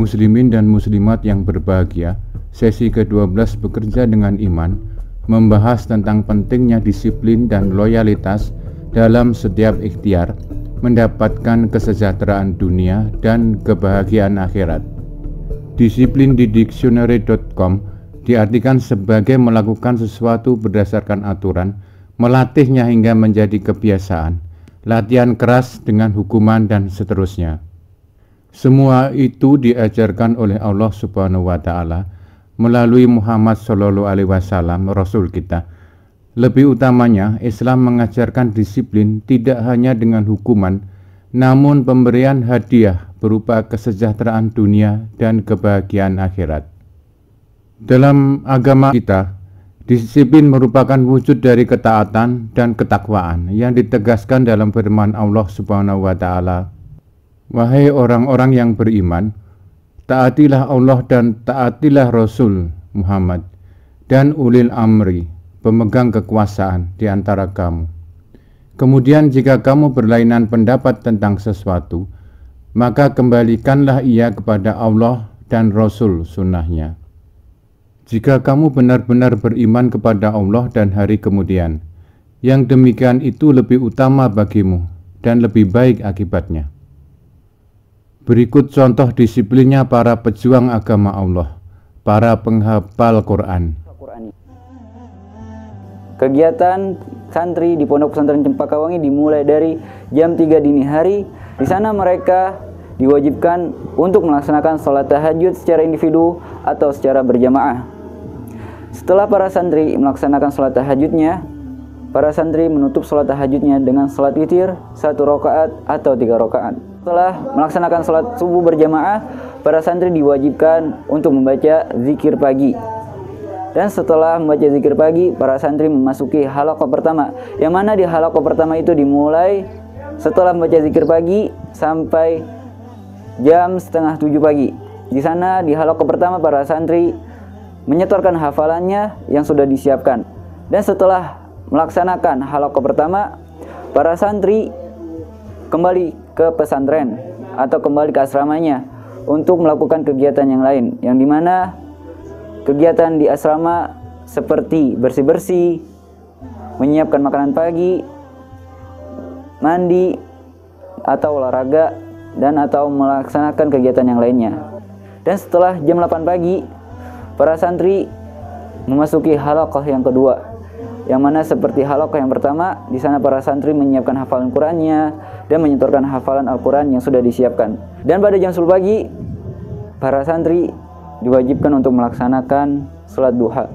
muslimin dan muslimat yang berbahagia, sesi ke-12 bekerja dengan iman membahas tentang pentingnya disiplin dan loyalitas dalam setiap ikhtiar mendapatkan kesejahteraan dunia dan kebahagiaan akhirat. Disiplin di dictionary.com diartikan sebagai melakukan sesuatu berdasarkan aturan, melatihnya hingga menjadi kebiasaan, latihan keras dengan hukuman dan seterusnya. Semua itu diajarkan oleh Allah Subhanahu wa Ta'ala melalui Muhammad Shallallahu Alaihi Wasallam, Rasul kita. Lebih utamanya, Islam mengajarkan disiplin tidak hanya dengan hukuman, namun pemberian hadiah berupa kesejahteraan dunia dan kebahagiaan akhirat. Dalam agama kita, disiplin merupakan wujud dari ketaatan dan ketakwaan yang ditegaskan dalam firman Allah Subhanahu wa Ta'ala, "Wahai orang-orang yang beriman, taatilah Allah dan taatilah Rasul Muhammad dan ulil amri, pemegang kekuasaan di antara kamu. Kemudian jika kamu berlainan pendapat tentang sesuatu, maka kembalikanlah ia kepada Allah dan Rasul sunnahnya. Jika kamu benar-benar beriman kepada Allah dan hari kemudian, yang demikian itu lebih utama bagimu dan lebih baik akibatnya." Berikut contoh disiplinnya para pejuang agama Allah, para penghafal Quran. Kegiatan santri di Pondok Pesantren Cempaka Wangi dimulai dari jam 3 dini hari. Di sana mereka diwajibkan untuk melaksanakan sholat tahajud secara individu atau secara berjamaah. Setelah para santri melaksanakan sholat tahajudnya, para santri menutup sholat tahajudnya dengan sholat witir 1 rakaat atau 3 rakaat. Setelah melaksanakan sholat subuh berjamaah, para santri diwajibkan untuk membaca zikir pagi. Dan setelah membaca zikir pagi, para santri memasuki halaqah pertama, yang mana di halaqah pertama itu dimulai setelah membaca zikir pagi sampai jam setengah 7 pagi. Di sana di halaqah pertama para santri menyetorkan hafalannya yang sudah disiapkan. Dan setelah melaksanakan halaqah pertama, para santri kembali ke pesantren atau kembali ke asramanya untuk melakukan kegiatan yang lain, yang dimana kegiatan di asrama seperti bersih-bersih, menyiapkan makanan pagi, mandi atau olahraga, dan atau melaksanakan kegiatan yang lainnya. Dan setelah jam 8 pagi, para santri memasuki halaqah yang kedua, yang mana seperti halaqah yang pertama, di sana para santri menyiapkan hafalan Qur'annya dan menyetorkan hafalan Al-Quran yang sudah disiapkan. Dan pada jam 10 pagi, para santri diwajibkan untuk melaksanakan sholat duha.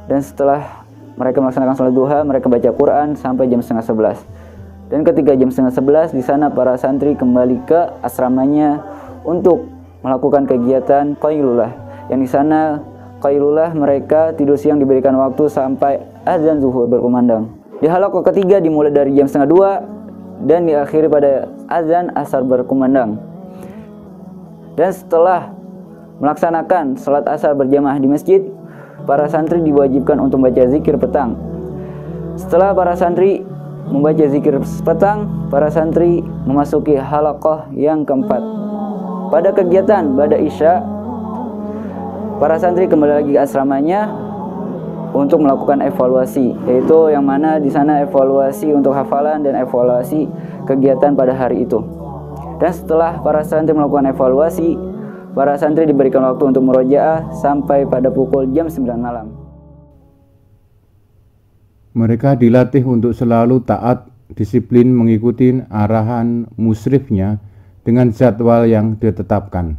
Dan setelah mereka melaksanakan sholat duha, mereka baca Quran sampai jam setengah 11. Dan ketika jam setengah 11, di sana para santri kembali ke asramanya untuk melakukan kegiatan qailulah, yang di sana qailulah mereka tidur siang diberikan waktu sampai azan zuhur berkumandang. Di halaqah ketiga dimulai dari jam setengah 2 dan diakhiri pada azan asar berkumandang. Dan setelah melaksanakan salat asar berjamaah di masjid, para santri diwajibkan untuk membaca zikir petang. Setelah para santri membaca zikir petang, para santri memasuki halaqah yang keempat. Pada kegiatan ba'da isya, para santri kembali lagi ke asramanya untuk melakukan evaluasi, yaitu yang mana di sana evaluasi untuk hafalan dan evaluasi kegiatan pada hari itu. Dan setelah para santri melakukan evaluasi, para santri diberikan waktu untuk murojaah sampai pada pukul jam 9 malam. Mereka dilatih untuk selalu taat, disiplin mengikuti arahan musyrifnya dengan jadwal yang ditetapkan.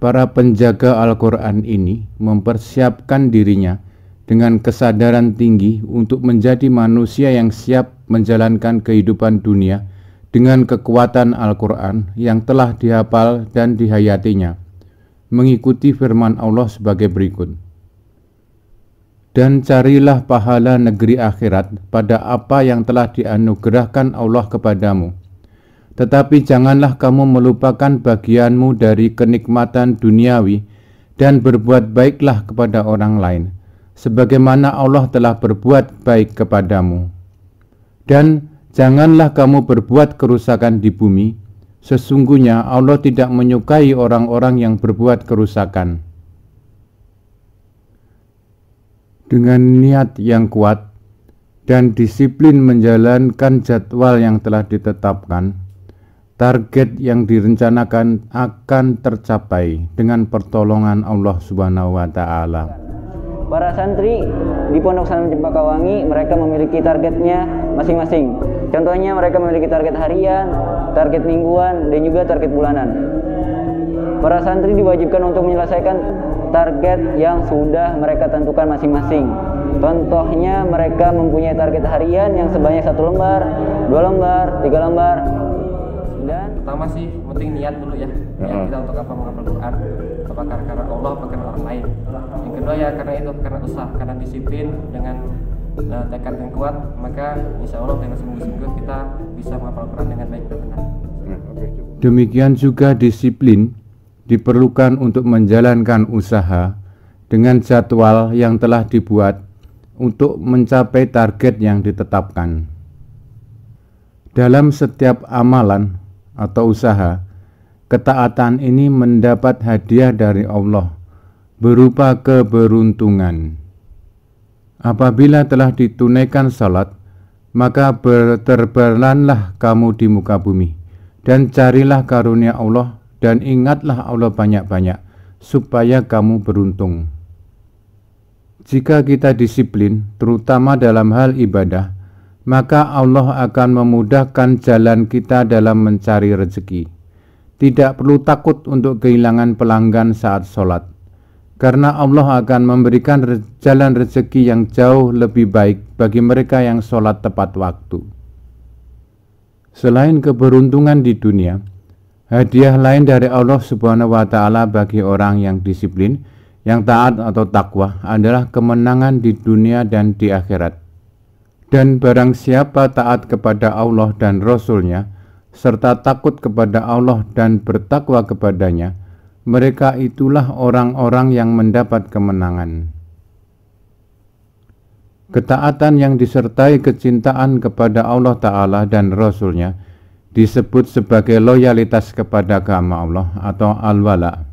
Para penjaga Al-Quran ini mempersiapkan dirinya dengan kesadaran tinggi untuk menjadi manusia yang siap menjalankan kehidupan dunia dengan kekuatan Al-Quran yang telah dihafal dan dihayatinya, mengikuti firman Allah sebagai berikut. Dan carilah pahala negeri akhirat pada apa yang telah dianugerahkan Allah kepadamu. Tetapi janganlah kamu melupakan bagianmu dari kenikmatan duniawi dan berbuat baiklah kepada orang lain, sebagaimana Allah telah berbuat baik kepadamu. Dan janganlah kamu berbuat kerusakan di bumi, Sesungguhnya Allah tidak menyukai orang-orang yang berbuat kerusakan. Dengan niat yang kuat dan disiplin menjalankan jadwal yang telah ditetapkan, target yang direncanakan akan tercapai dengan pertolongan Allah Subhanahu wa Ta'ala. Para santri di Pondok Pesantren Cempakawangi, mereka memiliki targetnya masing-masing. Contohnya mereka memiliki target harian, target mingguan, dan juga target bulanan. Para santri diwajibkan untuk menyelesaikan target yang sudah mereka tentukan masing-masing. Contohnya mereka mempunyai target harian yang sebanyak 1 lembar, 2 lembar, 3 lembar. Dan pertama sih penting niat dulu ya. Niat kita untuk apa menghafal Quran, apakah karena Allah atau karena orang lain. Yang kedua ya karena itu, karena usaha, karena disiplin dengan tekad yang kuat, maka insya Allah dengan sungguh-sungguh kita bisa menghafal Quran dengan baik dan benar. Demikian juga disiplin diperlukan untuk menjalankan usaha dengan jadwal yang telah dibuat untuk mencapai target yang ditetapkan. Dalam setiap amalan atau usaha, ketaatan ini mendapat hadiah dari Allah berupa keberuntungan. Apabila telah ditunaikan salat, maka berterbanganlah kamu di muka bumi, dan carilah karunia Allah, dan ingatlah Allah banyak-banyak, supaya kamu beruntung. Jika kita disiplin, terutama dalam hal ibadah, maka Allah akan memudahkan jalan kita dalam mencari rezeki. Tidak perlu takut untuk kehilangan pelanggan saat sholat, karena Allah akan memberikan jalan rezeki yang jauh lebih baik bagi mereka yang sholat tepat waktu. Selain keberuntungan di dunia, hadiah lain dari Allah Subhanahu wa Ta'ala bagi orang yang disiplin, yang taat atau takwa adalah kemenangan di dunia dan di akhirat. Dan barang siapa taat kepada Allah dan Rasul-Nya, serta takut kepada Allah dan bertakwa kepadanya, mereka itulah orang-orang yang mendapat kemenangan. Ketaatan yang disertai kecintaan kepada Allah Ta'ala dan Rasul-Nya disebut sebagai loyalitas kepada agama Allah atau al-wala.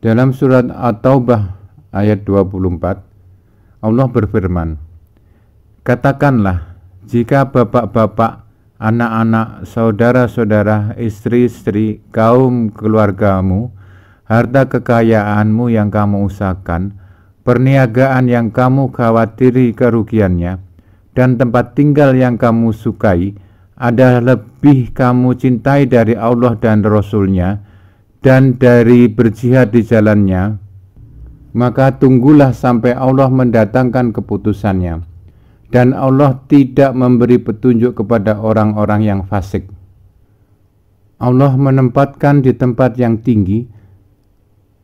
Dalam surat At-Taubah ayat 24, Allah berfirman, "Katakanlah, jika bapak-bapak, anak-anak, saudara-saudara, istri-istri, kaum keluargamu, harta kekayaanmu yang kamu usahakan, perniagaan yang kamu khawatiri kerugiannya, dan tempat tinggal yang kamu sukai, ada lebih kamu cintai dari Allah dan Rasul-Nya, dan dari berjihad di jalannya, maka tunggulah sampai Allah mendatangkan keputusannya. Dan Allah tidak memberi petunjuk kepada orang-orang yang fasik." Allah menempatkan di tempat yang tinggi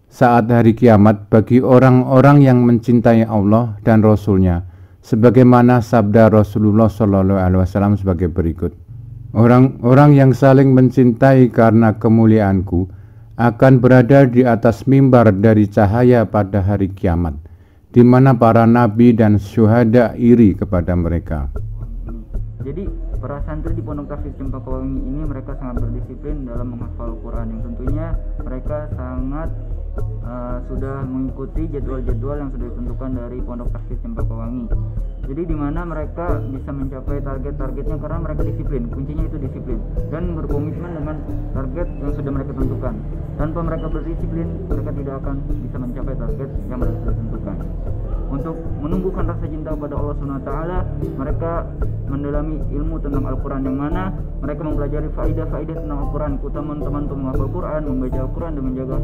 saat hari kiamat bagi orang-orang yang mencintai Allah dan Rasul-Nya, sebagaimana sabda Rasulullah SAW sebagai berikut, "Orang-orang yang saling mencintai karena kemuliaanku akan berada di atas mimbar dari cahaya pada hari kiamat, di mana para nabi dan syuhada iri kepada mereka." Jadi para santri di Pondok Tahfiz Cempakawangi ini mereka sangat berdisiplin dalam menghafal Quran, yang tentunya mereka sangat sudah mengikuti jadwal-jadwal yang sudah ditentukan dari Pondok Tahfiz Cempakawangi. Jadi di mana mereka bisa mencapai target-targetnya karena mereka disiplin. Kuncinya itu disiplin dan berkomitmen dengan target yang sudah mereka tentukan. Tanpa mereka berdisiplin, mereka tidak akan bisa mencapai target yang mereka sudah tentukan. Untuk menumbuhkan rasa cinta kepada Allah SWT, mereka mendalami ilmu tentang Al-Quran, yang mana mereka mempelajari faidah-faidah tentang Al-Quran, keutamaan teman-teman untuk menghafal Quran, membaca Al-Quran dan menjaga